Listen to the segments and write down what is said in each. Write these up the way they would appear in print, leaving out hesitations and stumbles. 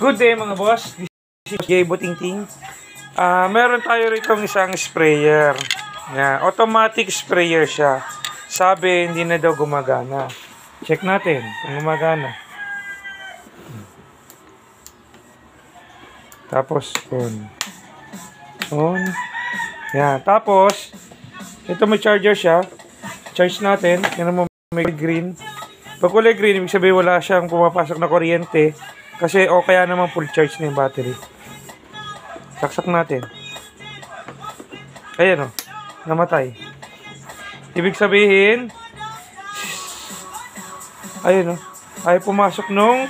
Good day mga boss, this is Jay Butingting. Meron tayo rito isang sprayer. Yan, automatic sprayer siya. Sabi hindi na daw gumagana. Check natin kung gumagana. Tapos on. Yan, tapos ito may charger siya. Charge natin. Yan mo may green. Pag kulay green, ibig sabihin wala siyang pumapasok na kuryente. Kasi o kaya naman full charge na yung battery. Saksak natin. Ayan o. Namatay. Ibig sabihin, ayun o. Ay pumasok nung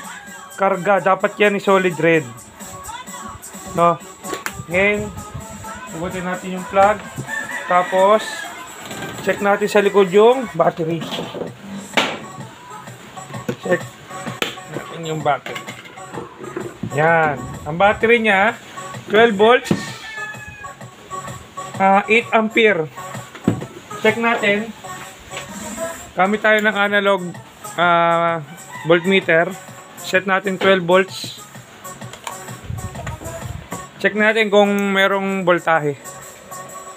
karga. Dapat yan i solid red. No. Ngayon, ugutin natin yung plug. Tapos, check natin sa likod yung battery. Check natin yung battery. Yan. Ang battery niya, 12 volts, 8 ampere. Check natin. Gamit tayo ng analog voltmeter. Set natin 12 volts. Check natin kung merong voltahe.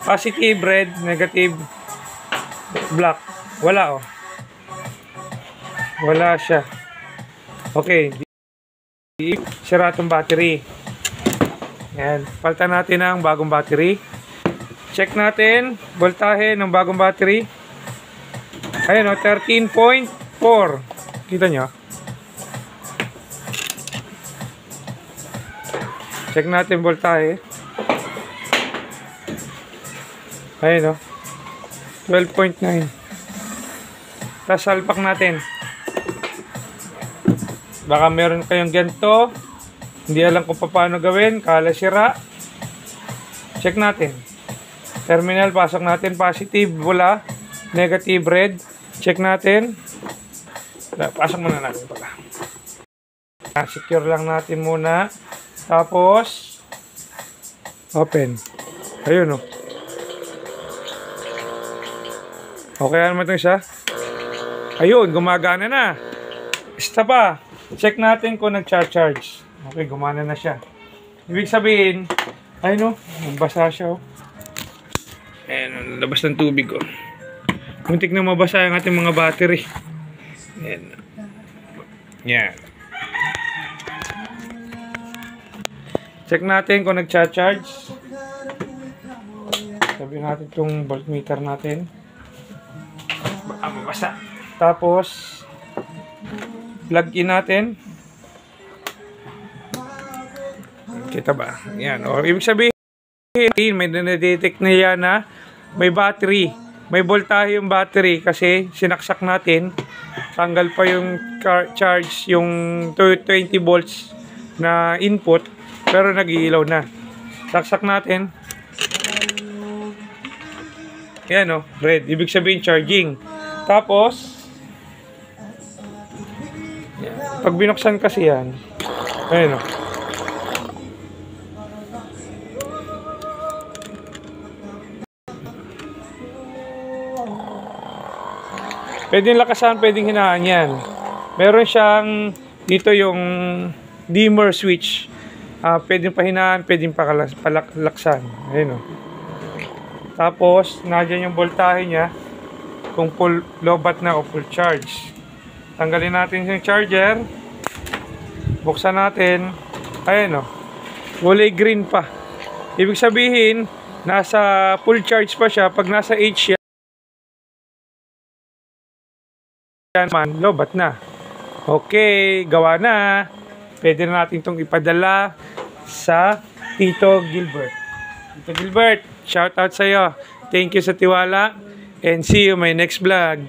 Positive red, negative black. Wala oh. Wala siya. Okay. Sira itong battery. Yan. Palitan natin ang bagong battery. Check natin. Voltahe ng bagong battery. Ayan o. 13.4. Kita nyo. Check natin voltahe. Ayan o. 12.9. Tapos salpak natin. Baka meron kayong ganito. Hindi alam kung paano gawin. Kala sira. Check natin. Terminal, pasok natin. Positive, wala. Negative, red. Check natin. Pasok muna natin pala. Secure lang natin muna. Tapos, open. Ayun o. Okay naman ito siya. Ayun, gumagana na. Basta pa. Check natin kung nag-charge. Okay, gumana na siya. Ibig sabihin, ay no, magbasa siya oh. Ayan, labas ng tubig oh. Muntik na mabasa yung ating mga battery. Ayan. Yan. Check natin kung nag-charge. Sabihin natin itong voltmeter natin. Baka mabasa. Tapos, plug in natin. Kita ba? Yan. O, ibig sabihin, may na-detect na yan na may battery. May voltahe yung battery kasi sinaksak natin. Tanggal pa yung charge, yung 20 volts na input. Pero nag-iilaw na. Saksak natin. Yan o. Red. Ibig sabihin charging. Tapos, pag binuksan kasi yan, ayun o. Pwedeng lakasan, pwedeng hinaan yan. Meron siyang, dito yung dimmer switch. Pwedeng pahinaan, pwedeng palaksan. Ayun o. Tapos, nadyan yung voltahe niya. Kung full lobat na o full charge. Tanggalin natin yung charger. Buksan natin. Ayan o. Kulay green pa. Ibig sabihin, nasa full charge pa siya. Pag nasa 8 siya, man, lobat na. Okay, gawa na. Pwede na natin itong ipadala sa Tito Gilbert. Tito Gilbert, shout out sa iyo. Thank you sa tiwala. And see you in my next vlog.